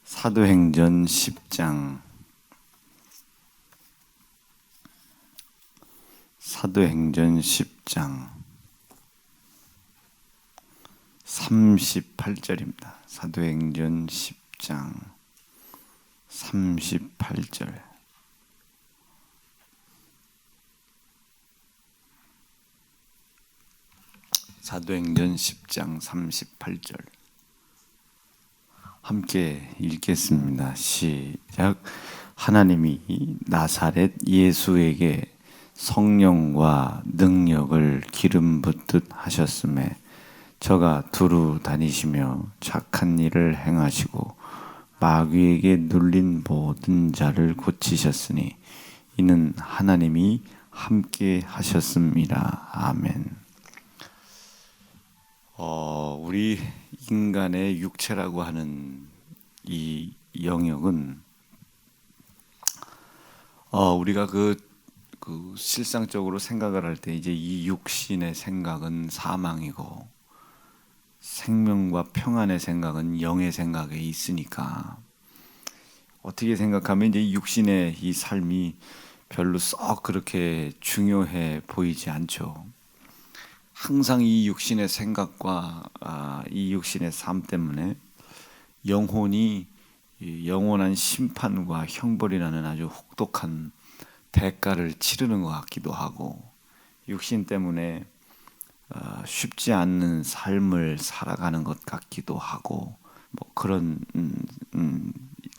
사도행전 10장 사도행전 10장 38절입니다. 사도행전 10장 38절. 사도행전 10장 38절 함께 읽겠습니다. 시작. 하나님이 나사렛 예수에게 성령과 능력을 기름 붓듯 하셨음에 저가 두루 다니시며 착한 일을 행하시고 마귀에게 눌린 모든 자를 고치셨으니 이는 하나님이 함께 하셨음이라. 아멘. 우리 인간의 육체라고 하는 이 영역은 우리가 그 실상적으로 생각을 할 때 이제 이 육신의 생각은 사망이고 생명과 평안의 생각은 영의 생각에 있으니까 어떻게 생각하면 이제 육신의 이 삶이 별로 썩 그렇게 중요해 보이지 않죠. 항상 이 육신의 생각과 이 육신의 삶 때문에 영혼이 영원한 심판과 형벌이라는 아주 혹독한 대가를 치르는 것 같기도 하고, 육신 때문에 쉽지 않는 삶을 살아가는 것 같기도 하고, 뭐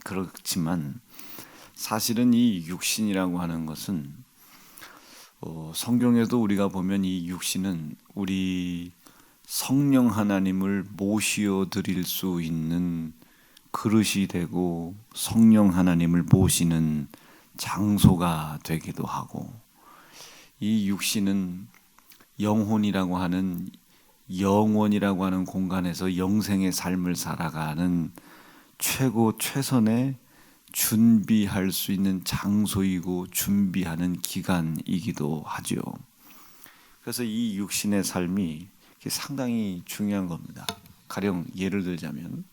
그렇지만 사실은 이 육신이라고 하는 것은 성경에도 우리가 보면 이 육신은 우리 성령 하나님을 모시어 드릴 수 있는 그릇이 되고 성령 하나님을 모시는 장소가 되기도 하고, 이 육신은 영혼이라고 하는 영원이라고 하는 공간에서 영생의 삶을 살아가는 최선의 준비할 수 있는 장소이고 준비하는 기간이기도 하죠. 그래서 이 육신의 삶이 상당히 중요한 겁니다. 가령 예를 들자면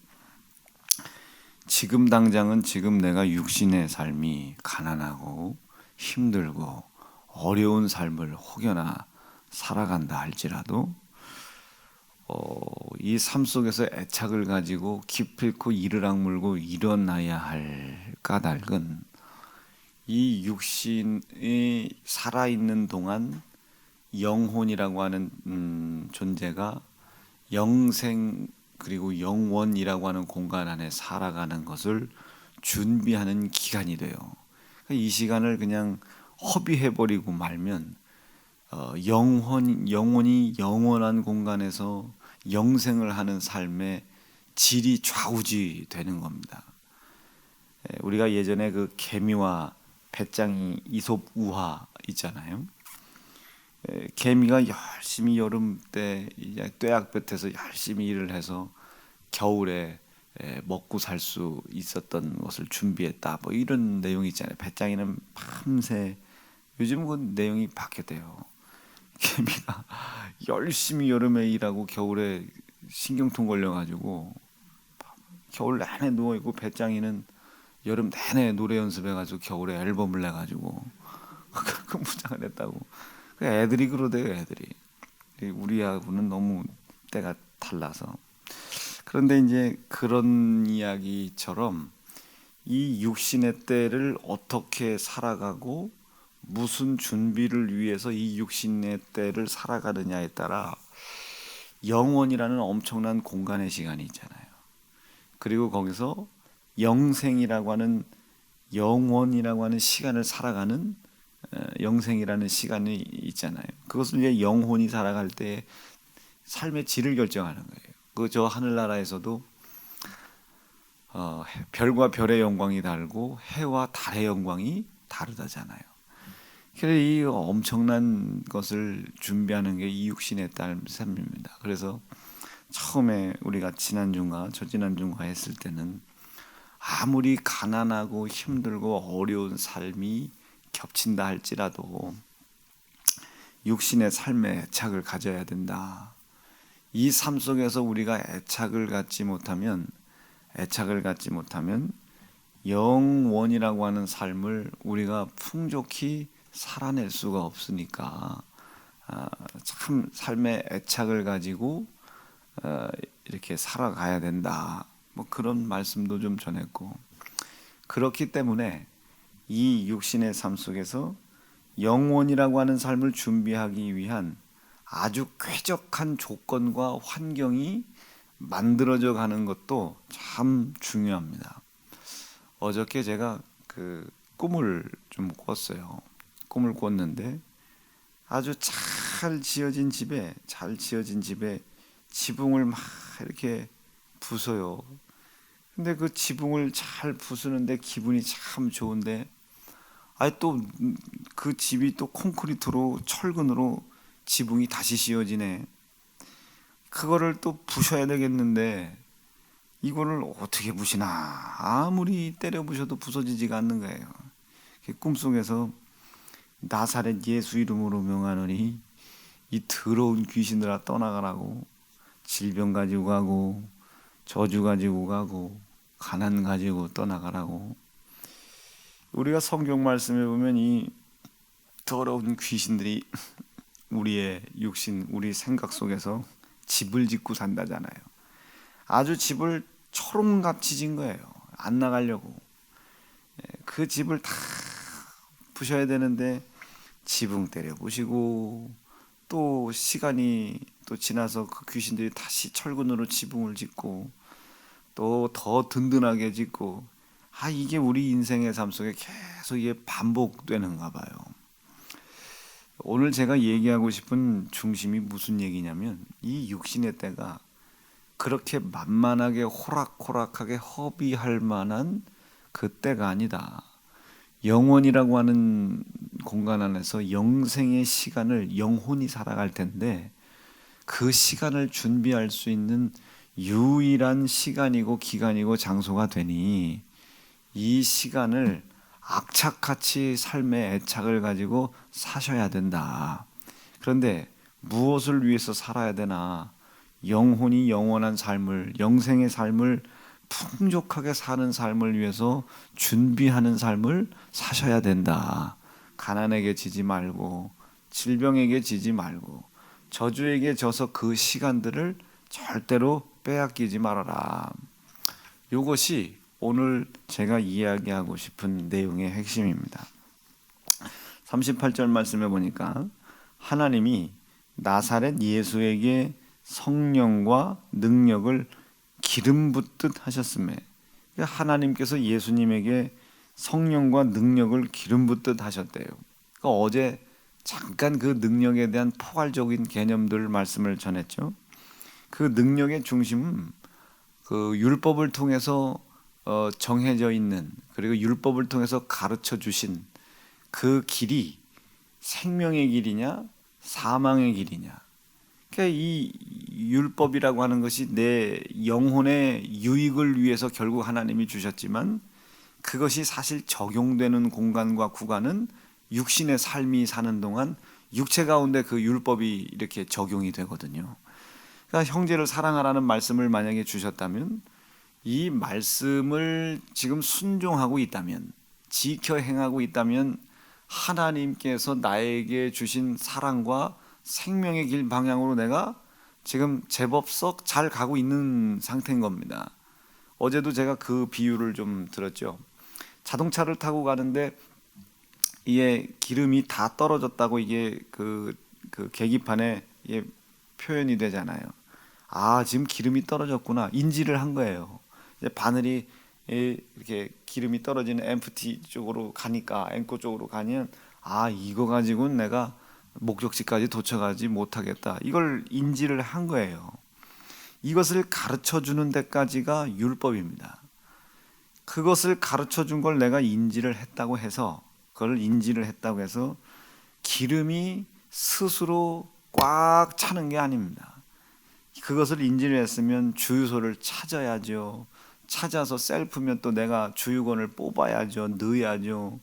지금 당장은 지금 내가 육신의 삶이 가난하고 힘들고 어려운 삶을 혹여나 살아간다 할지라도 이 삶 속에서 애착을 가지고 기필코 이를 악물고 일어나야 할 까닭은 이 육신이 살아있는 동안 영혼이라고 하는 존재가 영생 그리고 영원이라고 하는 공간 안에 살아가는 것을 준비하는 기간이 돼요. 이 시간을 그냥 허비해버리고 말면 영혼이 영원한 공간에서 영생을 하는 삶의 질이 좌우지 되는 겁니다. 우리가 예전에 그 개미와 배짱이 이솝 우화 있잖아요. 개미가 열심히 여름 때 이제 뙤약볕에서 열심히 일을 해서 겨울에 먹고 살 수 있었던 것을 준비했다, 뭐 이런 내용이 있잖아요. 배짱이는 밤새, 요즘 그 내용이 바뀌었대요. 개미가 열심히 여름에 일하고 겨울에 신경통 걸려가지고 겨울 내내 누워있고, 배짱이는 여름 내내 노래 연습해가지고 겨울에 앨범을 내가지고 그 무장을 했다고. 애들이 그러대요. 애들이. 우리하고는 너무 때가 달라서. 그런데 이제 그런 이야기처럼 이 육신의 때를 어떻게 살아가고 무슨 준비를 위해서 이 육신의 때를 살아가느냐에 따라 영원이라는 엄청난 공간의 시간이 있잖아요. 그리고 거기서 영생이라고 하는, 영원이라고 하는 시간을 살아가는 영생이라는 시간이 있잖아요. 그것을 이제 영혼이 살아갈 때 삶의 질을 결정하는 거예요. 저 하늘나라에서도 별과 별의 영광이 다르고 해와 달의 영광이 다르다잖아요. 그래서 이 엄청난 것을 준비하는 게 이 육신의 삶입니다. 그래서 처음에 우리가 지난주인가 저지난주인가 했을 때는 아무리 가난하고 힘들고 어려운 삶이 겹친다 할지라도 육신의 삶에 애착을 가져야 된다. 이 삶 속에서 우리가 애착을 갖지 못하면 애착을 갖지 못하면 영원이라고 하는 삶을 우리가 풍족히 살아낼 수가 없으니까 참 삶의 애착을 가지고 이렇게 살아가야 된다. 뭐 그런 말씀도 좀 전했고, 그렇기 때문에 이 육신의 삶 속에서 영원이라고 하는 삶을 준비하기 위한 아주 쾌적한 조건과 환경이 만들어져 가는 것도 참 중요합니다. 어저께 제가 그 꿈을 좀 꿨어요. 꿈을 꿨는데 아주 잘 지어진 집에 지붕을 막 이렇게 부숴요. 근데 그 지붕을 잘 부수는데 기분이 참 좋은데, 아니 또 그 집이 또 콘크리트로 철근으로 지붕이 다시 씌워지네. 그거를 또 부셔야 되겠는데 이거를 어떻게 부시나, 아무리 때려 부셔도 부서지지가 않는 거예요. 꿈속에서 나사렛 예수 이름으로 명하노니 이 더러운 귀신들아 떠나가라고, 질병 가지고 가고 저주 가지고 가고 가난 가지고 떠나가라고. 우리가 성경 말씀에 보면 이 더러운 귀신들이 우리의 육신, 우리 생각 속에서 집을 짓고 산다잖아요. 아주 집을 초롱같이 짓는 거예요. 안 나가려고. 그 집을 다 부셔야 되는데 지붕 때려 부시고, 또 시간이 또 지나서 그 귀신들이 다시 철근으로 지붕을 짓고 또 더 든든하게 짓고, 이게 우리 인생의 삶 속에 계속 이게 반복되는가 봐요. 오늘 제가 얘기하고 싶은 중심이 무슨 얘기냐면, 이 육신의 때가 그렇게 만만하게 호락호락하게 허비할 만한 그 때가 아니다. 영원이라고 하는 공간 안에서 영생의 시간을 영혼이 살아갈 텐데, 그 시간을 준비할 수 있는 유일한 시간이고 기간이고 장소가 되니 이 시간을 악착같이 삶의 애착을 가지고 사셔야 된다. 그런데 무엇을 위해서 살아야 되나? 영혼이 영원한 삶을, 영생의 삶을 풍족하게 사는 삶을 위해서 준비하는 삶을 사셔야 된다. 가난에게 지지 말고, 질병에게 지지 말고, 저주에게 져서 그 시간들을 절대로 빼앗기지 말아라. 이것이 오늘 제가 이야기하고 싶은 내용의 핵심입니다. 38절 말씀에 보니까 하나님이 나사렛 예수에게 성령과 능력을 기름 붓듯 하셨음에, 하나님께서 예수님에게 성령과 능력을 기름 붓듯 하셨대요. 그러니까 어제 잠깐 그 능력에 대한 포괄적인 개념들 말씀을 전했죠. 그 능력의 중심은 그 율법을 통해서 정해져 있는, 그리고 율법을 통해서 가르쳐 주신 그 길이 생명의 길이냐 사망의 길이냐. 그러니까 이 율법이라고 하는 것이 내 영혼의 유익을 위해서 결국 하나님이 주셨지만, 그것이 사실 적용되는 공간과 구간은 육신의 삶이 사는 동안 육체 가운데 그 율법이 이렇게 적용이 되거든요. 그러니까 형제를 사랑하라는 말씀을 만약에 주셨다면, 이 말씀을 지금 순종하고 있다면, 지켜 행하고 있다면, 하나님께서 나에게 주신 사랑과 생명의 길 방향으로 내가 지금 제법 썩 잘 가고 있는 상태인 겁니다. 어제도 제가 그 비유를 좀 들었죠. 자동차를 타고 가는데 이게 기름이 다 떨어졌다고 이게 그 계기판에 이게 표현이 되잖아요. 지금 기름이 떨어졌구나, 인지를 한 거예요. 이제 바늘이 이렇게 기름이 떨어지는 엠프티 쪽으로 가니까, 앵코 쪽으로 가면 이거 가지고는 내가 목적지까지 도착하지 못하겠다, 이걸 인지를 한 거예요. 이것을 가르쳐 주는 데까지가 율법입니다. 그것을 가르쳐 준 걸 내가 인지를 했다고 해서, 그걸 인지를 했다고 해서 기름이 스스로 꽉 차는 게 아닙니다. 그것을 인지를 했으면 주유소를 찾아야죠. 찾아서 셀프면 또 내가 주유건을 뽑아야죠. 넣어야죠.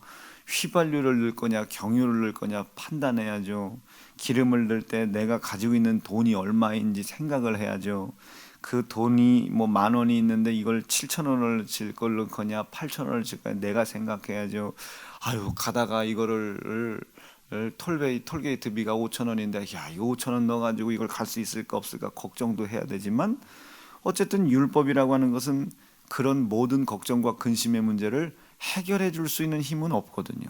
휘발유를 넣을 거냐 경유를 넣을 거냐 판단해야죠. 기름을 넣을 때 내가 가지고 있는 돈이 얼마인지 생각을 해야죠. 그 돈이 뭐 10,000원이 있는데 이걸 7,000원을 질 걸로 거냐 8,000원을 질 거냐 내가 생각해야죠. 아유 가다가 이거를 톨게이트비가 5,000원인데 야 이거 5,000원 넣어가지고 이걸 갈 수 있을까 없을까 걱정도 해야 되지만 어쨌든 율법이라고 하는 것은 그런 모든 걱정과 근심의 문제를 해결해 줄 수 있는 힘은 없거든요.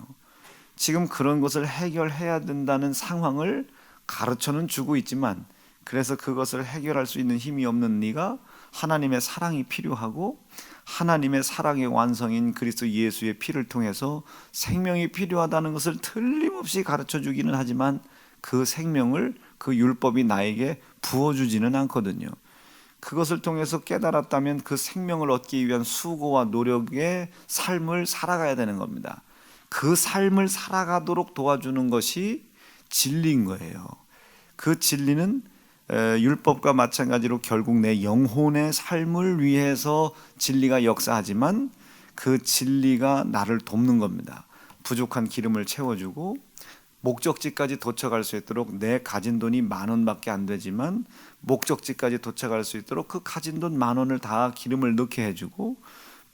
지금 그런 것을 해결해야 된다는 상황을 가르쳐는 주고 있지만 그래서 그것을 해결할 수 있는 힘이 없는 네가 하나님의 사랑이 필요하고 하나님의 사랑의 완성인 그리스도 예수의 피를 통해서 생명이 필요하다는 것을 틀림없이 가르쳐 주기는 하지만 그 생명을 그 율법이 나에게 부어주지는 않거든요. 그것을 통해서 깨달았다면 그 생명을 얻기 위한 수고와 노력의 삶을 살아가야 되는 겁니다. 그 삶을 살아가도록 도와주는 것이 진리인 거예요. 그 진리는 율법과 마찬가지로 결국 내 영혼의 삶을 위해서 진리가 역사하지만 그 진리가 나를 돕는 겁니다. 부족한 기름을 채워주고 목적지까지 도착할 수 있도록 내 가진 돈이 10,000원밖에 안 되지만 목적지까지 도착할 수 있도록 그 가진 돈 10,000원을 다 기름을 넣게 해주고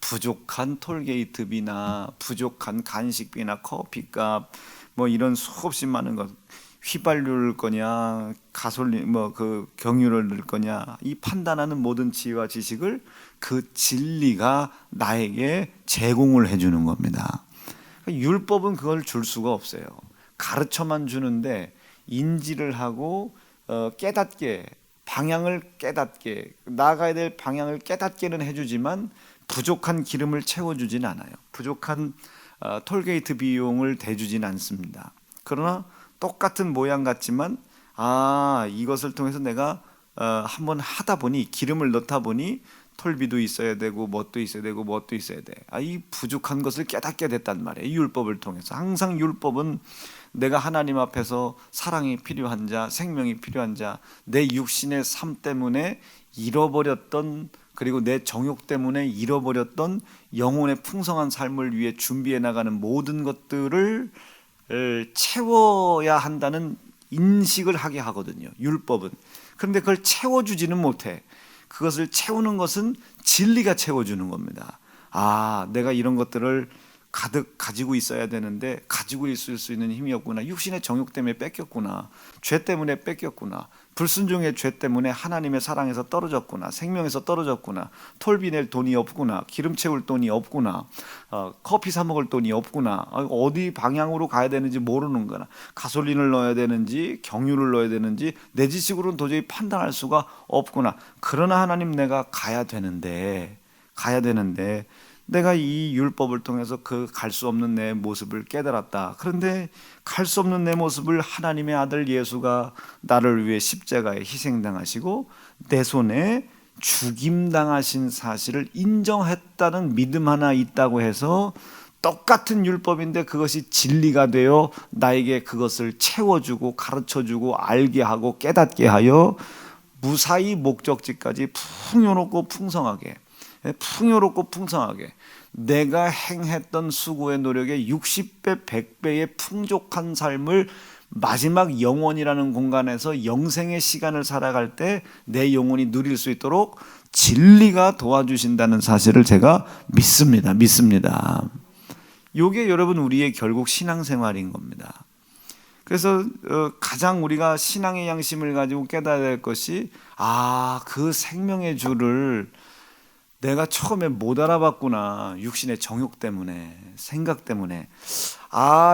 부족한 톨게이트비나 부족한 간식비나 커피값 뭐 이런 수없이 많은 것 휘발유를 거냐 가솔린 뭐 그 경유를 넣을 거냐 이 판단하는 모든 지혜와 지식을 그 진리가 나에게 제공을 해주는 겁니다. 율법은 그걸 줄 수가 없어요. 가르쳐만 주는데 인지를 하고 깨닫게 방향을 깨닫게 나가야 될 방향을 깨닫게는 해주지만 부족한 기름을 채워주진 않아요. 부족한 톨게이트 비용을 대주진 않습니다. 그러나 똑같은 모양 같지만 이것을 통해서 내가 한번 하다 보니 기름을 넣다 보니 톨비도 있어야 되고 뭣도 있어야 되고 뭣도 있어야 돼. 이 부족한 것을 깨닫게 됐단 말이에요. 이 율법을 통해서 항상 율법은 내가 하나님 앞에서 사랑이 필요한 자, 생명이 필요한 자, 내 육신의 삶 때문에 잃어버렸던 그리고 내 정욕 때문에 잃어버렸던 영혼의 풍성한 삶을 위해 준비해 나가는 모든 것들을 채워야 한다는 인식을 하게 하거든요. 율법은. 그런데 그걸 채워주지는 못해. 그것을 채우는 것은 진리가 채워주는 겁니다. 내가 이런 것들을 가득 가지고 있어야 되는데 가지고 있을 수 있는 힘이 없구나. 육신의 정욕 때문에 뺏겼구나. 죄 때문에 뺏겼구나. 불순종의 죄 때문에 하나님의 사랑에서 떨어졌구나. 생명에서 떨어졌구나. 톨비 낼 돈이 없구나. 기름 채울 돈이 없구나. 커피 사 먹을 돈이 없구나. 어디 방향으로 가야 되는지 모르는 거나. 가솔린을 넣어야 되는지 경유를 넣어야 되는지 내 지식으로는 도저히 판단할 수가 없구나. 그러나 하나님 내가 가야 되는데 내가 이 율법을 통해서 그 갈 수 없는 내 모습을 깨달았다. 그런데 갈 수 없는 내 모습을 하나님의 아들 예수가 나를 위해 십자가에 희생당하시고 내 손에 죽임당하신 사실을 인정했다는 믿음 하나 있다고 해서 똑같은 율법인데 그것이 진리가 되어 나에게 그것을 채워주고 가르쳐주고 알게 하고 깨닫게 하여 무사히 목적지까지 풍요롭고 풍성하게 내가 행했던 수고의 노력의 60배, 100배의 풍족한 삶을 마지막 영원이라는 공간에서 영생의 시간을 살아갈 때 내 영혼이 누릴 수 있도록 진리가 도와주신다는 사실을 제가 믿습니다. 이게 여러분 우리의 결국 신앙생활인 겁니다. 그래서 가장 우리가 신앙의 양심을 가지고 깨달아야 될 것이 그 생명의 주를 내가 처음에 못 알아봤구나. 육신의 정욕 때문에, 생각 때문에.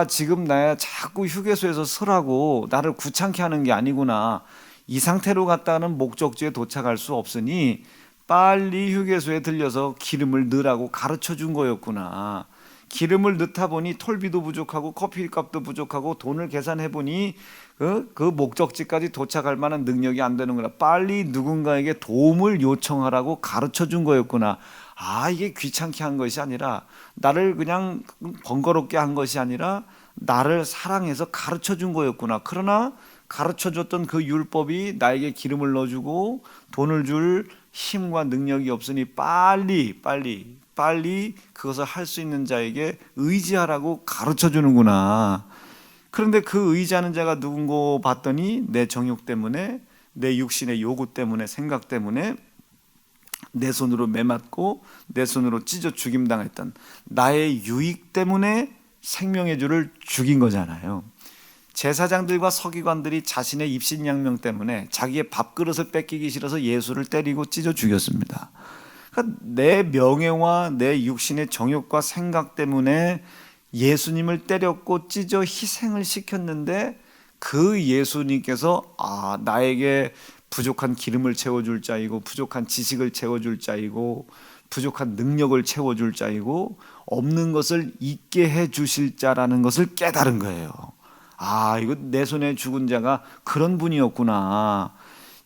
지금 나야 자꾸 휴게소에서 서라고 나를 귀찮게 하는 게 아니구나. 이 상태로 갔다가는 목적지에 도착할 수 없으니 빨리 휴게소에 들려서 기름을 넣으라고 가르쳐 준 거였구나. 기름을 넣다 보니 톨비도 부족하고 커피값도 부족하고 돈을 계산해 보니 그 목적지까지 도착할 만한 능력이 안 되는구나. 빨리 누군가에게 도움을 요청하라고 가르쳐 준 거였구나. 이게 귀찮게 한 것이 아니라 나를 그냥 번거롭게 한 것이 아니라 나를 사랑해서 가르쳐 준 거였구나. 그러나 가르쳐 줬던 그 율법이 나에게 기름을 넣어주고 돈을 줄 힘과 능력이 없으니 빨리 그것을 할 수 있는 자에게 의지하라고 가르쳐 주는구나. 그런데 그 의지하는 자가 누군고 봤더니 내 정욕 때문에 내 육신의 요구 때문에 생각 때문에 내 손으로 매맞고 내 손으로 찢어 죽임당했던 나의 유익 때문에 생명의 주를 죽인 거잖아요. 제사장들과 서기관들이 자신의 입신양명 때문에 자기의 밥그릇을 뺏기기 싫어서 예수를 때리고 찢어 죽였습니다. 그러니까 내 명예와 내 육신의 정욕과 생각 때문에 예수님을 때렸고 찢어 희생을 시켰는데, 그 예수님께서 나에게 부족한 기름을 채워줄 자이고 부족한 지식을 채워줄 자이고 부족한 능력을 채워줄 자이고 없는 것을 있게 해주실 자라는 것을 깨달은 거예요. 이거 내 손에 죽은 자가 그런 분이었구나.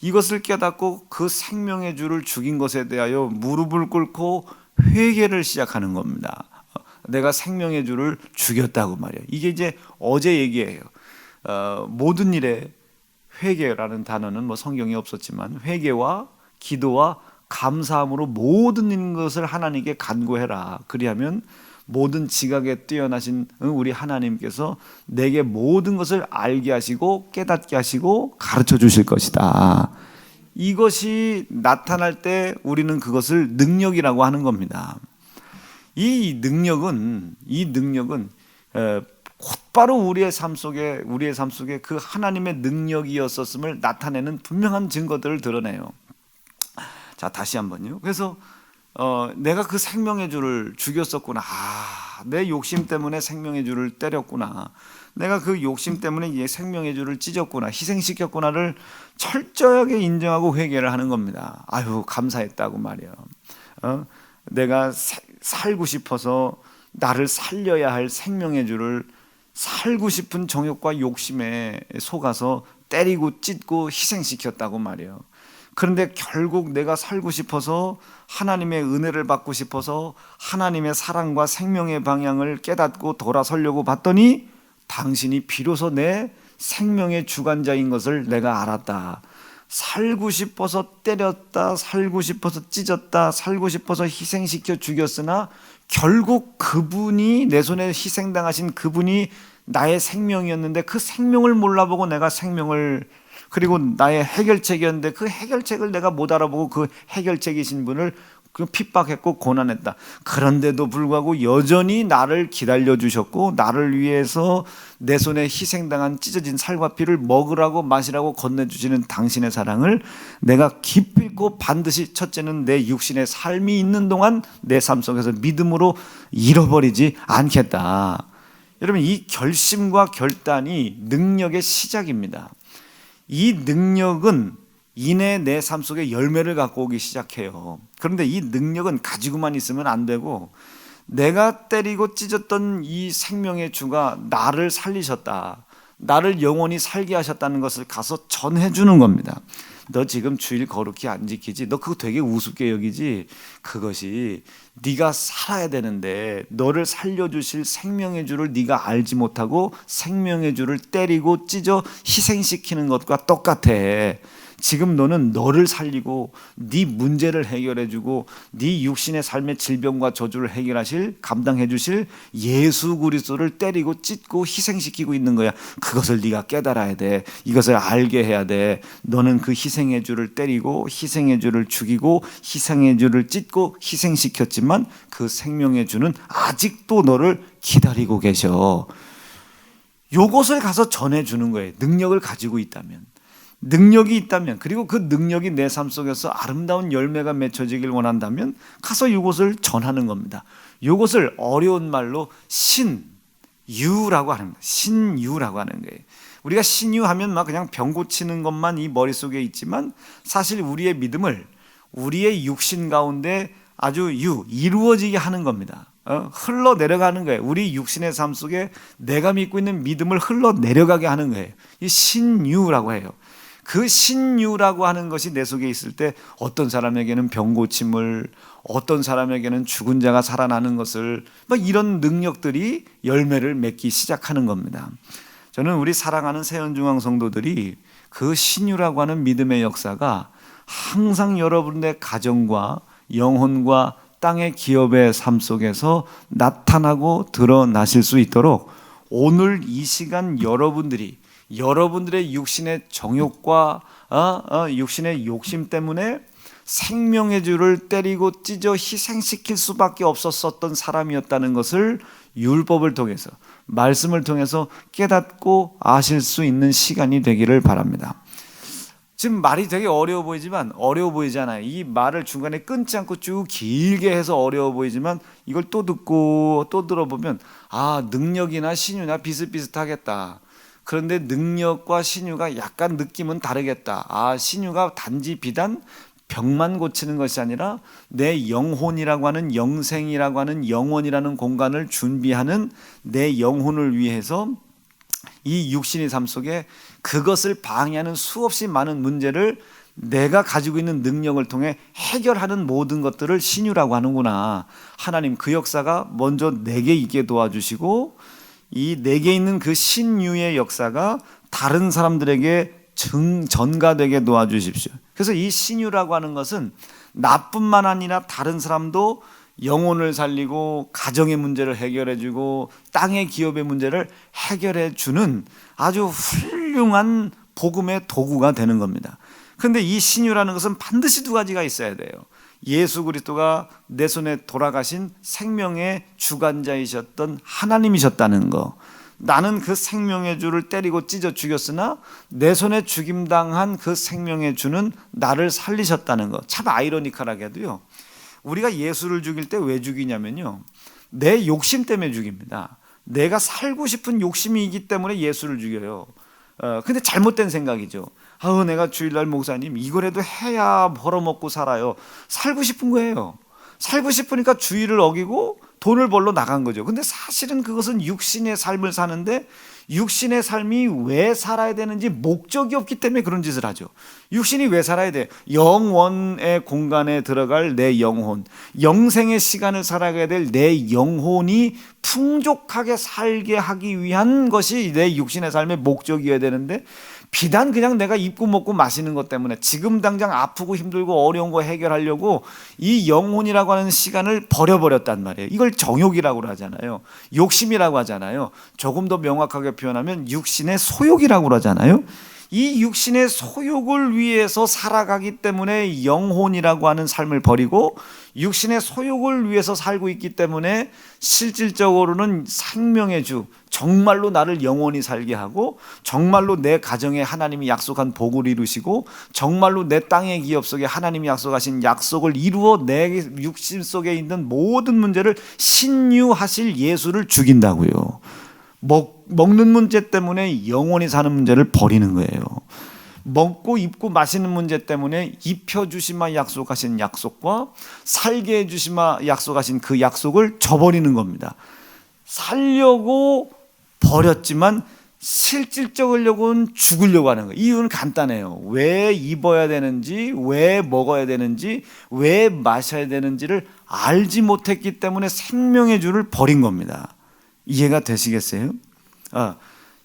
이것을 깨닫고 그 생명의 주를 죽인 것에 대하여 무릎을 꿇고 회개를 시작하는 겁니다. 내가 생명의 주를 죽였다고 말이에요. 이게 이제 어제 얘기예요. 모든 일에 회개라는 단어는 뭐 성경에 없었지만 회개와 기도와 감사함으로 모든 것을 하나님께 간구해라. 그리하면 모든 지각에 뛰어나신 우리 하나님께서 내게 모든 것을 알게 하시고 깨닫게 하시고 가르쳐 주실 것이다. 이것이 나타날 때 우리는 그것을 능력이라고 하는 겁니다. 이 능력은 곧바로 우리의 삶 속에 그 하나님의 능력이었었음을 나타내는 분명한 증거들을 드러내요. 자, 다시 한번요. 그래서 내가 그 생명의 주를 죽였었구나. 내 욕심 때문에 생명의 주를 때렸구나. 내가 그 욕심 때문에 이 생명의 주를 찢었구나, 희생시켰구나를 철저하게 인정하고 회개를 하는 겁니다. 감사했다고 말이에요. 내가 살고 싶어서 나를 살려야 할 생명의 주를 살고 싶은 정욕과 욕심에 속아서 때리고 찢고 희생시켰다고 말이에요. 그런데 결국 내가 살고 싶어서 하나님의 은혜를 받고 싶어서 하나님의 사랑과 생명의 방향을 깨닫고 돌아서려고 봤더니 당신이 비로소 내 생명의 주관자인 것을 내가 알았다. 살고 싶어서 때렸다, 살고 싶어서 찢었다, 살고 싶어서 희생시켜 죽였으나 결국 그분이, 내 손에 희생당하신 그분이 나의 생명이었는데 그 생명을 몰라보고 내가 생명을, 그리고 나의 해결책이었는데 그 해결책을 내가 못 알아보고 그 해결책이신 분을 핍박했고 고난했다. 그런데도 불구하고 여전히 나를 기다려 주셨고 나를 위해서 내 손에 희생당한 찢어진 살과 피를 먹으라고 마시라고 건네주시는 당신의 사랑을 내가 깊이 있고 반드시 첫째는 내 육신의 삶이 있는 동안 내 삶 속에서 믿음으로 잃어버리지 않겠다. 여러분, 이 결심과 결단이 능력의 시작입니다. 이 능력은 이내 내 삶 속에 열매를 갖고 오기 시작해요. 그런데 이 능력은 가지고만 있으면 안 되고, 내가 때리고 찢었던 이 생명의 주가 나를 살리셨다, 나를 영원히 살게 하셨다는 것을 가서 전해주는 겁니다. 너 지금 주일 거룩히 안 지키지? 너 그거 되게 우습게 여기지? 그것이 네가 살아야 되는데 너를 살려주실 생명의 주를 네가 알지 못하고 생명의 주를 때리고 찢어 희생시키는 것과 똑같아. 지금 너는 너를 살리고 네 문제를 해결해주고 네 육신의 삶의 질병과 저주를 해결하실, 감당해주실 예수 그리스도를 때리고 찢고 희생시키고 있는 거야. 그것을 네가 깨달아야 돼. 이것을 알게 해야 돼. 너는 그 희생의 주를 때리고 희생의 주를 죽이고 희생의 주를 찢고 희생시켰지만 그 생명의 주는 아직도 너를 기다리고 계셔. 요것을 가서 전해주는 거예요. 능력을 가지고 있다면, 능력이 있다면, 그리고 그 능력이 내 삶 속에서 아름다운 열매가 맺혀지길 원한다면 가서 이것을 전하는 겁니다. 이것을 어려운 말로 신유라고 합니다. 신유라고 하는 거예요. 우리가 신유하면 막 그냥 병 고치는 것만 이 머릿속에 있지만 사실 우리의 믿음을 우리의 육신 가운데 아주 이루어지게 하는 겁니다. 흘러내려가는 거예요. 우리 육신의 삶 속에 내가 믿고 있는 믿음을 흘러내려가게 하는 거예요. 이 신유라고 해요. 그 신유라고 하는 것이 내 속에 있을 때 어떤 사람에게는 병 고침을, 어떤 사람에게는 죽은 자가 살아나는 것을, 막 이런 능력들이 열매를 맺기 시작하는 겁니다. 저는 우리 사랑하는 세연중앙 성도들이 그 신유라고 하는 믿음의 역사가 항상 여러분의 가정과 영혼과 땅의 기업의 삶 속에서 나타나고 드러나실 수 있도록 오늘 이 시간 여러분들의 육신의 정욕과 육신의 욕심 때문에 생명의 주를 때리고 찢어 희생시킬 수밖에 없었던 사람이었다는 것을 율법을 통해서, 말씀을 통해서 깨닫고 아실 수 있는 시간이 되기를 바랍니다. 지금 말이 되게 어려워 보이지만, 어려워 보이잖아요. 이 말을 중간에 끊지 않고 쭉 길게 해서 어려워 보이지만, 이걸 또 듣고 또 들어보면 능력이나 신유나 비슷비슷하겠다. 그런데 능력과 신유가 약간 느낌은 다르겠다. 신유가 단지 비단 병만 고치는 것이 아니라 내 영혼이라고 하는, 영생이라고 하는, 영원이라는 공간을 준비하는 내 영혼을 위해서 이 육신의 삶 속에 그것을 방해하는 수없이 많은 문제를 내가 가지고 있는 능력을 통해 해결하는 모든 것들을 신유라고 하는구나. 하나님 그 역사가 먼저 내게 있게 도와주시고, 이 내게 있는 그 신유의 역사가 다른 사람들에게 전가되게 도와주십시오. 그래서 이 신유라고 하는 것은 나뿐만 아니라 다른 사람도 영혼을 살리고 가정의 문제를 해결해주고 땅의 기업의 문제를 해결해주는 아주 훌륭한 복음의 도구가 되는 겁니다. 그런데 이 신유라는 것은 반드시 두 가지가 있어야 돼요. 예수 그리스도가 내 손에 돌아가신 생명의 주관자이셨던 하나님이셨다는 거, 나는 그 생명의 주를 때리고 찢어 죽였으나 내 손에 죽임당한 그 생명의 주는 나를 살리셨다는 거. 참 아이러니컬하게도요, 우리가 예수를 죽일 때 왜 죽이냐면요, 내 욕심 때문에 죽입니다. 내가 살고 싶은 욕심이 있기 때문에 예수를 죽여요. 근데 잘못된 생각이죠. 내가 주일날 목사님 이거라도 해야 벌어먹고 살아요. 살고 싶은 거예요. 살고 싶으니까 주의를 어기고 돈을 벌러 나간 거죠. 근데 사실은 그것은 육신의 삶을 사는데, 육신의 삶이 왜 살아야 되는지 목적이 없기 때문에 그런 짓을 하죠. 육신이 왜 살아야 돼? 영원의 공간에 들어갈 내 영혼, 영생의 시간을 살아가야 될 내 영혼이 풍족하게 살게 하기 위한 것이 내 육신의 삶의 목적이어야 되는데, 비단 그냥 내가 입고 먹고 마시는 것 때문에 지금 당장 아프고 힘들고 어려운 거 해결하려고 이 영혼이라고 하는 시간을 버려버렸단 말이에요. 이걸 정욕이라고 하잖아요. 욕심이라고 하잖아요. 조금 더 명확하게 표현하면 육신의 소욕이라고 하잖아요. 이 육신의 소욕을 위해서 살아가기 때문에 영혼이라고 하는 삶을 버리고, 육신의 소욕을 위해서 살고 있기 때문에 실질적으로는 생명의 주, 정말로 나를 영원히 살게 하고, 정말로 내 가정에 하나님이 약속한 복을 이루시고, 정말로 내 땅의 기업 속에 하나님이 약속하신 약속을 이루어 내 육신 속에 있는 모든 문제를 신유하실 예수를 죽인다고요. 먹는 문제 때문에 영원히 사는 문제를 버리는 거예요. 먹고 입고 마시는 문제 때문에 입혀주시마 약속하신 약속과 살게 해주시마 약속하신 그 약속을 저버리는 겁니다. 살려고 버렸지만 실질적으로는 죽으려고 하는 거예요. 이유는 간단해요. 왜 입어야 되는지, 왜 먹어야 되는지, 왜 마셔야 되는지를 알지 못했기 때문에 생명의 주를 버린 겁니다. 이해가 되시겠어요?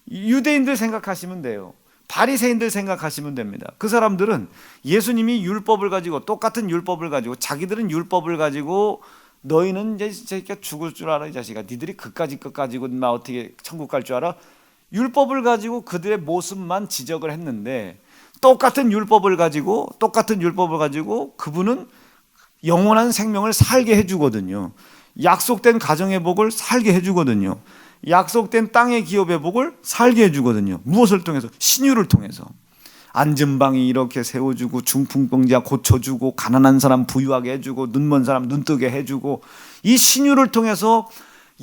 유대인들 생각하시면 돼요. 바리새인들 생각하시면 됩니다. 그 사람들은 예수님이 율법을 가지고, 똑같은 율법을 가지고, 자기들은 율법을 가지고 너희는 이제 죽을 줄 알아, 이 자식아. 니들이 그까짓 것 가지고 어떻게 천국 갈 줄 알아? 율법을 가지고 그들의 모습만 지적을 했는데, 똑같은 율법을 가지고 그분은 영원한 생명을 살게 해주거든요. 약속된 가정의 복을 살게 해주거든요. 약속된 땅의 기업의 복을 살게 해주거든요. 무엇을 통해서? 신유를 통해서. 앉은 방이 이렇게 세워주고, 중풍병자 고쳐주고, 가난한 사람 부유하게 해주고, 눈먼 사람 눈뜨게 해주고, 이 신유를 통해서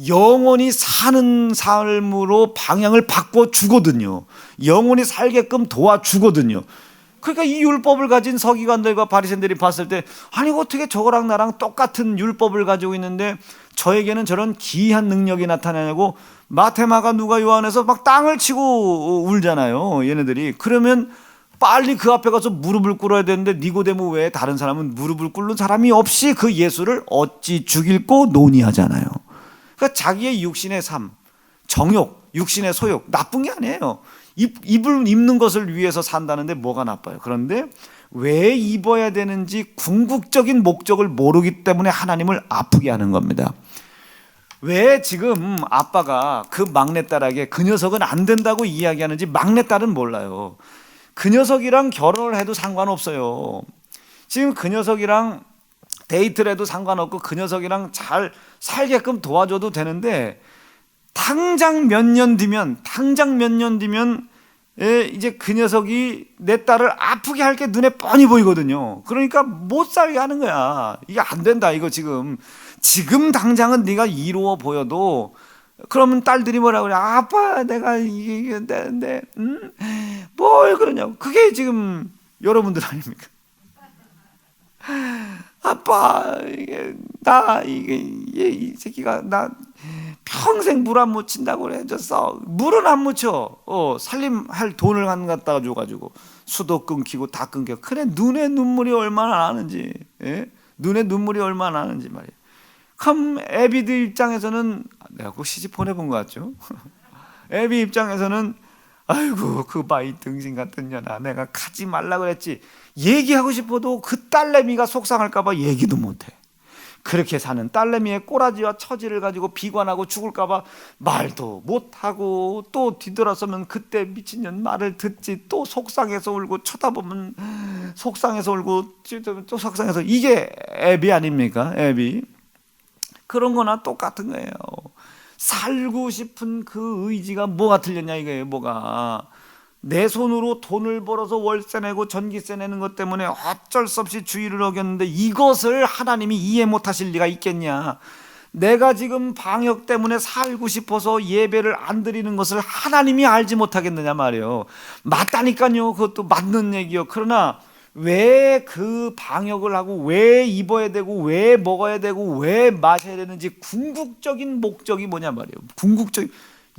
영원히 사는 삶으로 방향을 바꿔주거든요. 영원히 살게끔 도와주거든요. 그러니까 이 율법을 가진 서기관들과 바리새인들이 봤을 때, 아니 어떻게 저거랑 나랑 똑같은 율법을 가지고 있는데 저에게는 저런 기이한 능력이 나타나냐고, 마테마가 누가 요한에서 막 땅을 치고 울잖아요, 얘네들이. 그러면 빨리 그 앞에 가서 무릎을 꿇어야 되는데, 니고데모 외에 다른 사람은 무릎을 꿇는 사람이 없이 그 예수를 어찌 죽일고 논의하잖아요. 그러니까 자기의 육신의 삶, 정욕, 육신의 소욕, 나쁜 게 아니에요. 입는 것을 위해서 산다는데 뭐가 나빠요? 그런데 왜 입어야 되는지 궁극적인 목적을 모르기 때문에 하나님을 아프게 하는 겁니다. 왜 지금 아빠가 그 막내딸에게 그 녀석은 안 된다고 이야기하는지 막내딸은 몰라요. 그 녀석이랑 결혼을 해도 상관없어요. 지금 그 녀석이랑 데이트를 해도 상관없고 그 녀석이랑 잘 살게끔 도와줘도 되는데 당장 몇 년 뒤면 이제 그 녀석이 내 딸을 아프게 할 게 눈에 뻔히 보이거든요. 그러니까 못 살게 하는 거야. 이게 안 된다. 이거 지금 당장은 네가 이로워 보여도 그러면 딸들이 뭐라 그래? 아빠 내가 이게 되는데 뭘 그러냐고. 그게 지금 여러분들 아닙니까? 아빠 이 새끼가 나 평생 물 안 묻힌다고 해줬어. 물은 안 묻혀. 살림할 돈을 안 갖다가 줘가지고 수도 끊기고 다 끊겨. 그래 눈에 눈물이 얼마나 나는지, 예? 눈에 눈물이 얼마나 나는지 말이야. 그럼 애비들 입장에서는 내가 꼭 시집 보내본 것 같죠? 애비 입장에서는 아이고 그 바이 등신 같은 년아, 내가 가지 말라 그랬지. 얘기하고 싶어도 그 딸내미가 속상할까 봐 얘기도 못해. 그렇게 사는 딸내미의 꼬라지와 처지를 가지고 비관하고 죽을까 봐 말도 못하고, 또 뒤돌아서면 그때 미친년 말을 듣지, 또 속상해서 울고, 쳐다보면 속상해서 울고 또 속상해서. 이게 애비 아닙니까? 애비. 그런 거나 똑같은 거예요. 살고 싶은 그 의지가 뭐가 틀렸냐 이거예요. 뭐가 내 손으로 돈을 벌어서 월세 내고 전기세 내는 것 때문에 어쩔 수 없이 주의를 어겼는데 이것을 하나님이 이해 못하실 리가 있겠냐. 내가 지금 방역 때문에 살고 싶어서 예배를 안 드리는 것을 하나님이 알지 못하겠느냐 말이에요. 맞다니까요. 그것도 맞는 얘기요. 그러나 왜 그 방역을 하고 왜 입어야 되고 왜 먹어야 되고 왜 마셔야 되는지 궁극적인 목적이 뭐냐 말이에요. 궁극적인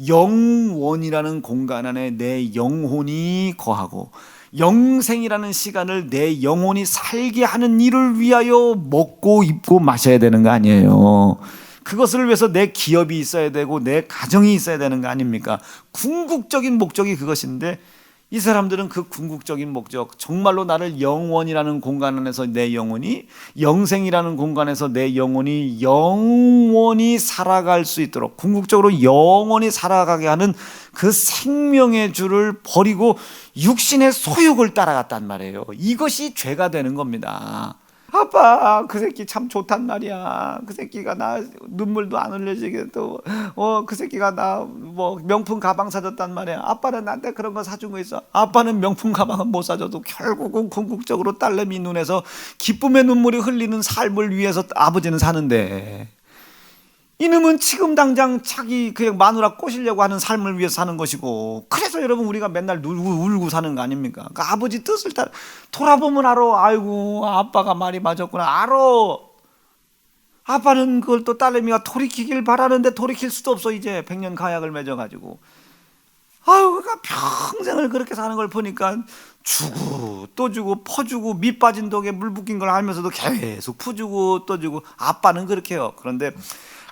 영원이라는 공간 안에 내 영혼이 거하고 영생이라는 시간을 내 영혼이 살게 하는 일을 위하여 먹고 입고 마셔야 되는 거 아니에요. 그것을 위해서 내 기업이 있어야 되고 내 가정이 있어야 되는 거 아닙니까? 궁극적인 목적이 그것인데 이 사람들은 그 궁극적인 목적, 정말로 나를 영원이라는 공간 안에서 내 영혼이, 영생이라는 공간에서 내 영혼이 영원히 살아갈 수 있도록 궁극적으로 영원히 살아가게 하는 그 생명의 줄을 버리고 육신의 소욕을 따라갔단 말이에요. 이것이 죄가 되는 겁니다. 아빠 그 새끼 참 좋단 말이야. 그 새끼가 나 눈물도 안 흘려지게 또 그 새끼가 나 뭐 명품 가방 사줬단 말이야. 아빠는 나한테 그런 거 사준 거 있어? 아빠는 명품 가방은 못 사줘도 결국은 궁극적으로 딸내미 눈에서 기쁨의 눈물이 흘리는 삶을 위해서 아버지는 사는데, 이놈은 지금 당장 자기 그냥 마누라 꼬시려고 하는 삶을 위해서 사는 것이고, 그래서 여러분 우리가 맨날 울고 사는 거 아닙니까? 그러니까 아버지 뜻을 돌아보면 알아. 아이고 아빠가 말이 맞았구나 알아. 아빠는 그걸 또 딸내미가 돌이키길 바라는데 돌이킬 수도 없어. 이제 100년 가약을 맺어가지고 아유, 그러니까 평생을 그렇게 사는 걸 보니까 주고 또 주고 퍼주고 밑 빠진 독에 물 붓긴 걸 알면서도 계속 푸주고 또 주고. 아빠는 그렇게 해요. 그런데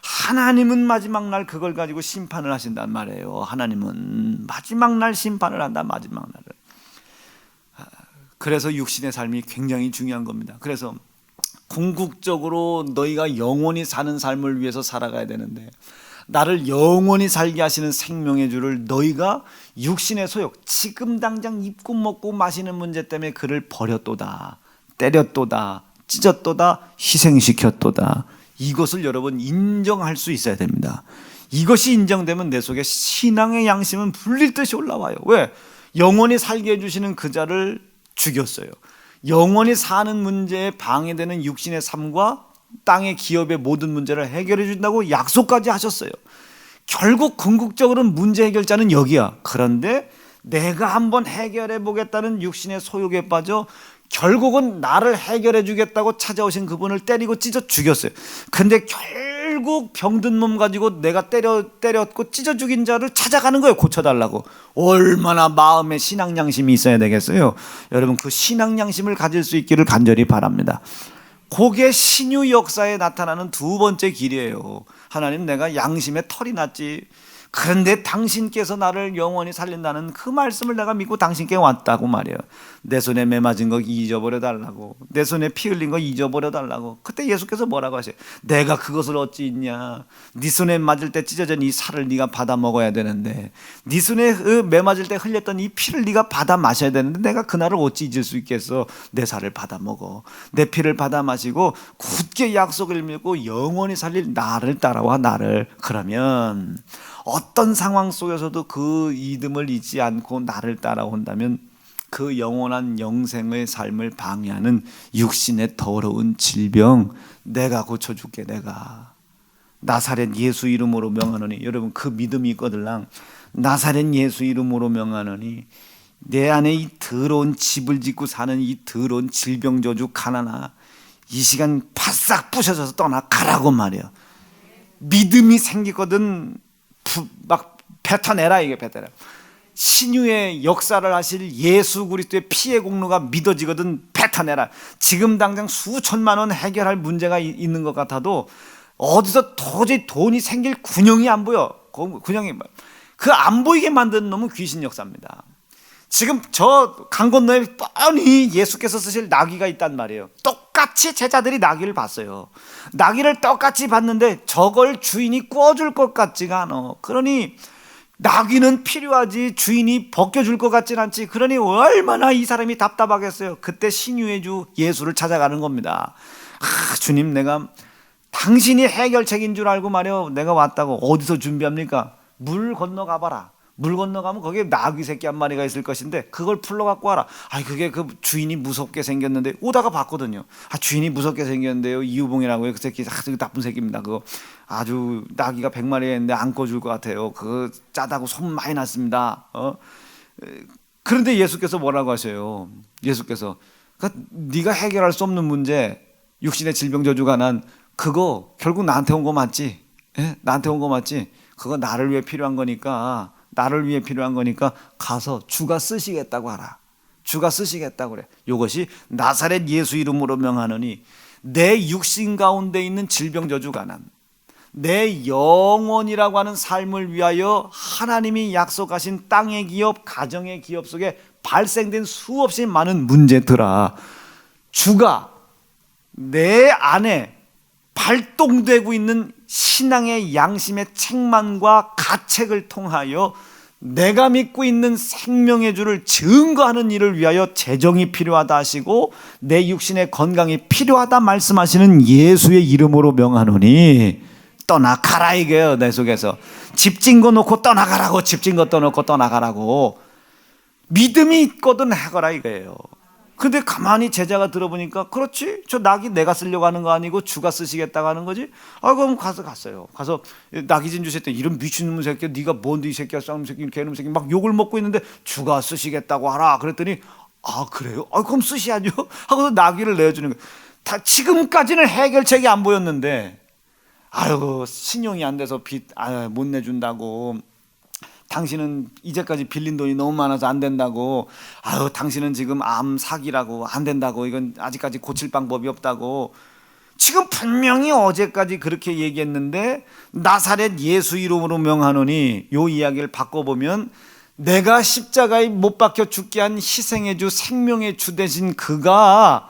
하나님은 마지막 날 그걸 가지고 심판을 하신단 말이에요. 하나님은 마지막 날 심판을 한다. 마지막 날을. 그래서 육신의 삶이 굉장히 중요한 겁니다. 그래서 궁극적으로 너희가 영원히 사는 삶을 위해서 살아가야 되는데, 나를 영원히 살게 하시는 생명의 주를 너희가 육신의 소욕, 지금 당장 입고 먹고 마시는 문제 때문에 그를 버렸도다, 때렸도다, 찢었도다, 희생시켰도다. 이것을 여러분 인정할 수 있어야 됩니다. 이것이 인정되면 내 속에 신앙의 양심은 불릴 듯이 올라와요. 왜? 영원히 살게 해주시는 그 자를 죽였어요. 영원히 사는 문제에 방해되는 육신의 삶과 땅의 기업의 모든 문제를 해결해 준다고 약속까지 하셨어요. 결국 궁극적으로는 문제 해결자는 여기야. 그런데 내가 한번 해결해 보겠다는 육신의 소욕에 빠져 결국은 나를 해결해 주겠다고 찾아오신 그분을 때리고 찢어 죽였어요. 근데 결국 병든 몸 가지고 내가 때렸고 찢어 죽인 자를 찾아가는 거예요. 고쳐달라고. 얼마나 마음에 신앙 양심이 있어야 되겠어요. 여러분 그 신앙 양심을 가질 수 있기를 간절히 바랍니다. 그게 신유 역사에 나타나는 두 번째 길이에요. 하나님, 내가 양심에 털이 났지, 그런데 당신께서 나를 영원히 살린다는 그 말씀을 내가 믿고 당신께 왔다고 말이에요. 내 손에 매 맞은 거 잊어버려 달라고, 내 손에 피 흘린 거 잊어버려 달라고. 그때 예수께서 뭐라고 하세요? 내가 그것을 어찌 잊냐? 네 손에 맞을 때 찢어진 이 살을 네가 받아 먹어야 되는데, 네 손에 매 맞을 때 흘렸던 이 피를 네가 받아 마셔야 되는데, 내가 그날을 어찌 잊을 수 있겠어? 내 살을 받아 먹어, 내 피를 받아 마시고 굳게 약속을 밀고 영원히 살릴 나를 따라와, 나를. 그러면 어떤 상황 속에서도 그 믿음을 잊지 않고 나를 따라온다면 그 영원한 영생의 삶을 방해하는 육신의 더러운 질병 내가 고쳐줄게. 내가 나사렛 예수 이름으로 명하노니. 여러분, 그 믿음이 있거들랑 나사렛 예수 이름으로 명하노니 내 안에 이 더러운 집을 짓고 사는 이 더러운 질병 저주 가난아, 이 시간 바싹 부셔져서 떠나가라고 말이에요. 믿음이 생기거든 막 뱉어내라. 이게 뱉어내라. 신유의 역사를 하실 예수 그리스도의 피의 공로가 믿어지거든 뱉어내라. 지금 당장 수천만 원 해결할 문제가 있는 것 같아도 어디서 도저히 돈이 생길 군형이 안 보여. 군형이 그 안 보이게 만드는 놈은 귀신 역사입니다. 지금 저 강 건너에 뻔히 예수께서 쓰실 나귀가 있단 말이에요. 똑같이 제자들이 나귀를 봤어요. 나귀를 똑같이 봤는데 저걸 주인이 꿔줄 것 같지가 않아. 그러니 나귀는 필요하지 주인이 벗겨줄 것 같진 않지. 그러니 얼마나 이 사람이 답답하겠어요. 그때 신유의 주 예수를 찾아가는 겁니다. 주님, 내가 당신이 해결책인 줄 알고 말이요, 내가 왔다고. 어디서 준비합니까? 물 건너가봐라. 물 건너가면 거기에 나귀 새끼 한 마리가 있을 것인데 그걸 풀러 갖고 와라. 그게 그 주인이 무섭게 생겼는데, 오다가 봤거든요. 주인이 무섭게 생겼는데요, 이유봉이라고요. 그 새끼 나쁜 새끼입니다. 그거 아주 나귀가 100마리가 있는데 안 꺼줄 것 같아요. 그 짜다고 소문 많이 났습니다. 그런데 예수께서 뭐라고 하셔요? 예수께서 네가 해결할 수 없는 문제, 육신의 질병 저주가 난 그거 결국 나한테 온 거 맞지? 나한테 온 거 맞지? 그거 나를 위해 필요한 거니까, 나를 위해 필요한 거니까 가서 주가 쓰시겠다고 하라. 주가 쓰시겠다고 그래. 이것이 나사렛 예수 이름으로 명하노니 내 육신 가운데 있는 질병 저주 가난, 내 영혼이라고 하는 삶을 위하여 하나님이 약속하신 땅의 기업, 가정의 기업 속에 발생된 수없이 많은 문제들아, 주가 내 안에 발동되고 있는 신앙의 양심의 책망과 가책을 통하여 내가 믿고 있는 생명의 주를 증거하는 일을 위하여 재정이 필요하다 하시고 내 육신의 건강이 필요하다 말씀하시는 예수의 이름으로 명하노니 떠나가라 이게요. 내 속에서 집 진 거 놓고 떠나가라고. 집 진 거 떠놓고 떠나가라고. 믿음이 있거든 해거라 이거예요. 근데 가만히 제자가 들어보니까, 그렇지, 저 낙이 내가 쓰려고 하는 거 아니고 주가 쓰시겠다고 하는 거지. 그럼 갔어요. 가서 낙이 진 주셨더니, 이런 미친놈 새끼야, 네가 뭔데 이 새끼야, 쌍놈 새끼, 개놈 새끼, 막 욕을 먹고 있는데 주가 쓰시겠다고 하라. 그랬더니 그래요? 그럼 쓰셔야죠 하고서 나귀를 내어주는 거예요. 다 지금까지는 해결책이 안 보였는데, 신용이 안 돼서 빚 못 내준다고, 당신은 이제까지 빌린 돈이 너무 많아서 안 된다고, 당신은 지금 암 사기라고 안 된다고, 이건 아직까지 고칠 방법이 없다고. 지금 분명히 어제까지 그렇게 얘기했는데 나사렛 예수 이름으로 명하노니, 요 이야기를 바꿔보면 내가 십자가에 못 박혀 죽게 한 희생의 주, 생명의 주 되신 그가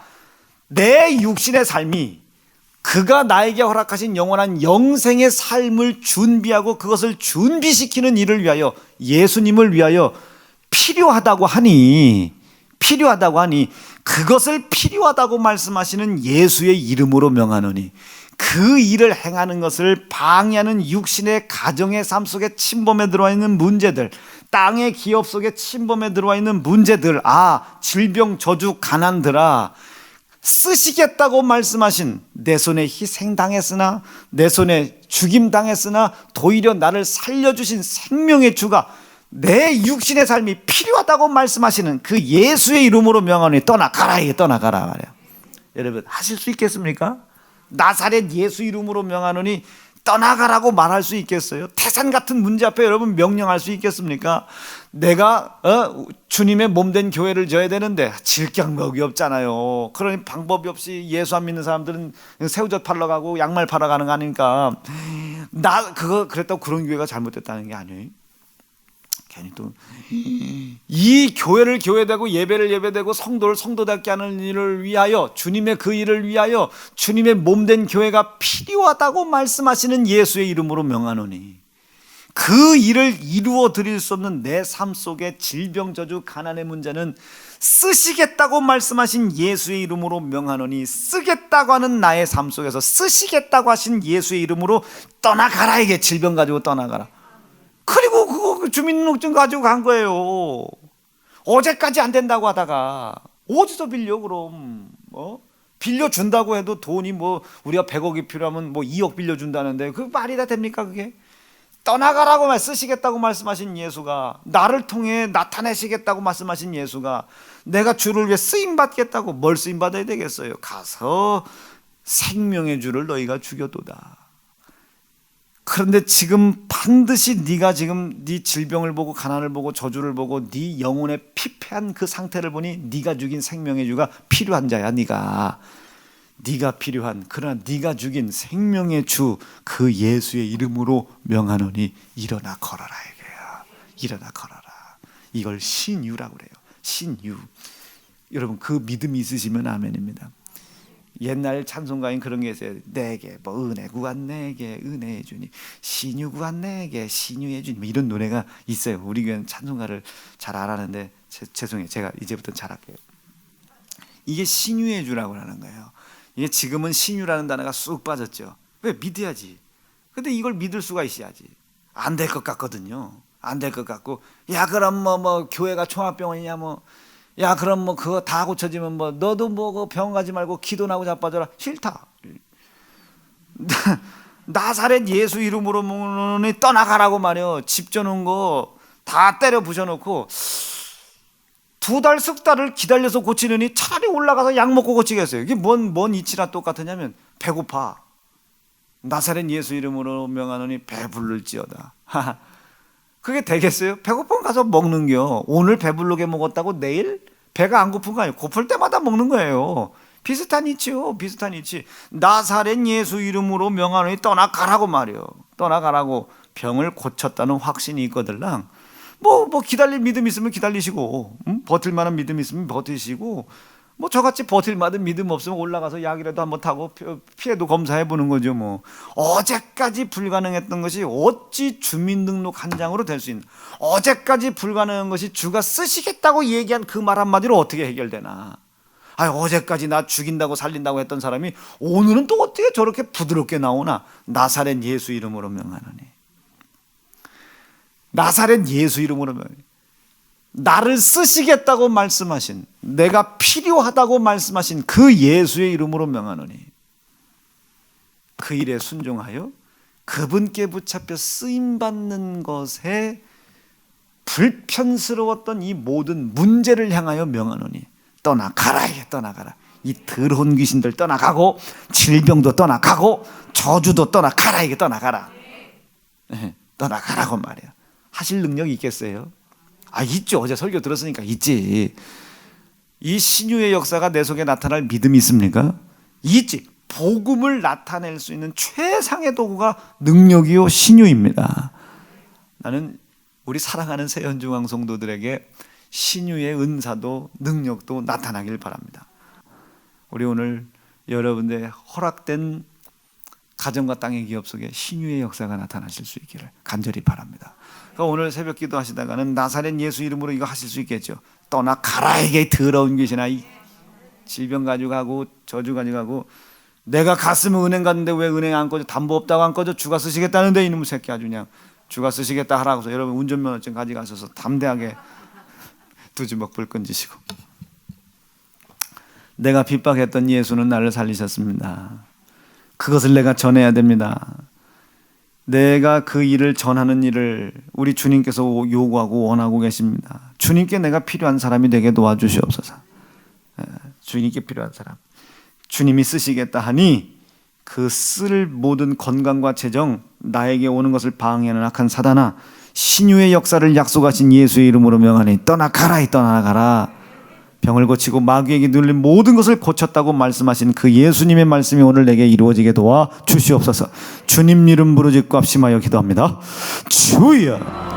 내 육신의 삶이, 그가 나에게 허락하신 영원한 영생의 삶을 준비하고 그것을 준비시키는 일을 위하여, 예수님을 위하여 필요하다고 하니 그것을 필요하다고 말씀하시는 예수의 이름으로 명하노니, 그 일을 행하는 것을 방해하는 육신의 가정의 삶 속에 침범해 들어와 있는 문제들, 땅의 기업 속에 침범해 들어와 있는 문제들, 질병, 저주, 가난들아, 쓰시겠다고 말씀하신, 내 손에 희생당했으나, 내 손에 죽임당했으나 도리어 나를 살려주신 생명의 주가 내 육신의 삶이 필요하다고 말씀하시는 그 예수의 이름으로 명하노니 떠나가라 말이야. 여러분, 하실 수 있겠습니까? 나사렛 예수 이름으로 명하노니 떠나가라고 말할 수 있겠어요? 태산 같은 문제 앞에 여러분 명령할 수 있겠습니까? 내가 주님의 몸된 교회를 져야 되는데 질병먹이 없잖아요. 그러니 방법이 없이 예수 안 믿는 사람들은 새우젓 팔러 가고 양말 팔러 가는 거 아닙니까? 나 그거 그랬다고 그런 교회가 잘못됐다는 게 아니에요. 괜히 또 이 교회를 교회되고 예배를 예배되고 성도를 성도답게 하는 일을 위하여, 주님의 그 일을 위하여 주님의 몸된 교회가 필요하다고 말씀하시는 예수의 이름으로 명하노니, 그 일을 이루어 드릴 수 없는 내 삶 속에 질병, 저주, 가난의 문제는 쓰시겠다고 말씀하신 예수의 이름으로 명하노니, 쓰겠다고 하는 나의 삶 속에서 쓰시겠다고 하신 예수의 이름으로 떠나가라. 이게 질병 가지고 떠나가라. 그리고 그거 주민등록증 가지고 간 거예요. 어제까지 안 된다고 하다가 어디서 빌려 그럼? 빌려준다고 해도 돈이 뭐 우리가 100억이 필요하면 뭐 2억 빌려준다는데 그 말이 다 됩니까 그게? 떠나가라고 쓰시겠다고 말씀하신 예수가, 나를 통해 나타내시겠다고 말씀하신 예수가, 내가 주를 위해 쓰임받겠다고 뭘 쓰임받아야 되겠어요? 가서 생명의 주를 너희가 죽여도다. 그런데 지금 반드시 네가 지금 네 질병을 보고 가난을 보고 저주를 보고 네 영혼의 피폐한 그 상태를 보니 네가 죽인 생명의 주가 필요한 자야. 네가 필요한, 그러나 네가 죽인 생명의 주 그 예수의 이름으로 명하노니 일어나 걸어라. 이거야. 일어나 걸어라. 이걸 신유라고 그래요. 신유. 여러분 그 믿음이 있으시면 아멘입니다. 옛날 찬송가인 그런 게 있어요. 내게 뭐 은혜 구한 내게 은혜 주니, 신유 구한 내게 신유해 주니, 뭐 이런 노래가 있어요. 우리 교회는 찬송가를 잘 안 하는데 죄송해요. 제가 이제부터 잘할게요. 이게 신유해 주라고 하는 거예요. 이게 지금은 신유라는 단어가 쑥 빠졌죠. 왜? 믿어야지. 근데 이걸 믿을 수가 있어야지. 안 될 것 같거든요. 안 될 것 같고, 야 그럼 뭐 교회가 종합병원이냐 뭐, 야 그럼 뭐 그거 다 고쳐지면 뭐 너도 뭐 그 병원 가지 말고 기도나고 자빠져라. 싫다. 나사렛 예수 이름으로 떠나가라고 말이요. 집 져놓은 거 다 때려 부셔놓고 2달 석 달을 기다려서 고치느니 차라리 올라가서 약 먹고 고치겠어요. 이게 뭔 이치나 똑같으냐면 배고파. 나사렛 예수 이름으로 명하노니 배부를지어다. 그게 되겠어요? 배고프면 가서 먹는겨. 오늘 배부르게 먹었다고 내일 배가 안 고픈 거 아니에요. 고플 때마다 먹는 거예요. 비슷한 이치요. 비슷한 이치. 나사렛 예수 이름으로 명하노니 떠나가라고 말이요. 떠나가라고. 병을 고쳤다는 확신이 있거들랑 뭐 기다릴 믿음 있으면 기다리시고, 버틸 만한 믿음 있으면 버티시고, 뭐 저같이 버틸 만한 믿음 없으면 올라가서 약이라도 한번 타고 피해도 검사해 보는 거죠. 뭐 어제까지 불가능했던 것이 어찌 주민등록 한 장으로 될 수 있는, 어제까지 불가능한 것이 주가 쓰시겠다고 얘기한 그 말 한마디로 어떻게 해결되나. 어제까지 나 죽인다고 살린다고 했던 사람이 오늘은 또 어떻게 저렇게 부드럽게 나오나. 나사렛 예수 이름으로 명하노니. 나사렛 예수 이름으로 명하노니. 나를 쓰시겠다고 말씀하신, 내가 필요하다고 말씀하신 그 예수의 이름으로 명하노니, 그 일에 순종하여 그분께 붙잡혀 쓰임받는 것에 불편스러웠던 이 모든 문제를 향하여 명하노니 떠나가라. 이게 떠나가라. 이 더러운 귀신들 떠나가고, 질병도 떠나가고, 저주도 떠나가라. 이게 떠나가라. 떠나가라고 말이야. 하실 능력이 있겠어요? 있죠. 어제 설교 들었으니까 있지. 이 신유의 역사가 내 속에 나타날 믿음이 있습니까? 있지. 복음을 나타낼 수 있는 최상의 도구가 능력이요 신유입니다. 나는 우리 사랑하는 새현중앙 성도들에게 신유의 은사도 능력도 나타나길 바랍니다. 우리 오늘 여러분들의 허락된 가정과 땅의 기업 속에 신유의 역사가 나타나실 수 있기를 간절히 바랍니다. 그러니까 오늘 새벽 기도 하시다가는 나사렛 예수 이름으로 이거 하실 수 있겠죠. 떠나가라. 이게 더러운 귀신아. 이 질병 가지고 가고 저주 가지고 가고, 내가 갔으면 은행 갔는데 왜 은행 안 꺼져? 담보 없다고 안 꺼져? 주가 쓰시겠다는데 이놈의 새끼 아주 그냥 주가 쓰시겠다 하라고서 여러분 운전면허증 가져가셔서 담대하게 2주먹 불 끈지시고, 내가 핍박했던 예수는 나를 살리셨습니다. 그것을 내가 전해야 됩니다. 내가 그 일을 전하는 일을 우리 주님께서 요구하고 원하고 계십니다. 주님께 내가 필요한 사람이 되게 도와주시옵소서. 주님께 필요한 사람, 주님이 쓰시겠다 하니 그 쓸 모든 건강과 재정 나에게 오는 것을 방해하는 악한 사단아, 신유의 역사를 약속하신 예수의 이름으로 명하니 떠나가라, 떠나가라. 병을 고치고 마귀에게 눌린 모든 것을 고쳤다고 말씀하신 그 예수님의 말씀이 오늘 내게 이루어지게 도와 주시옵소서. 주님 이름 부르짖고 합심하여 기도합니다. 주여.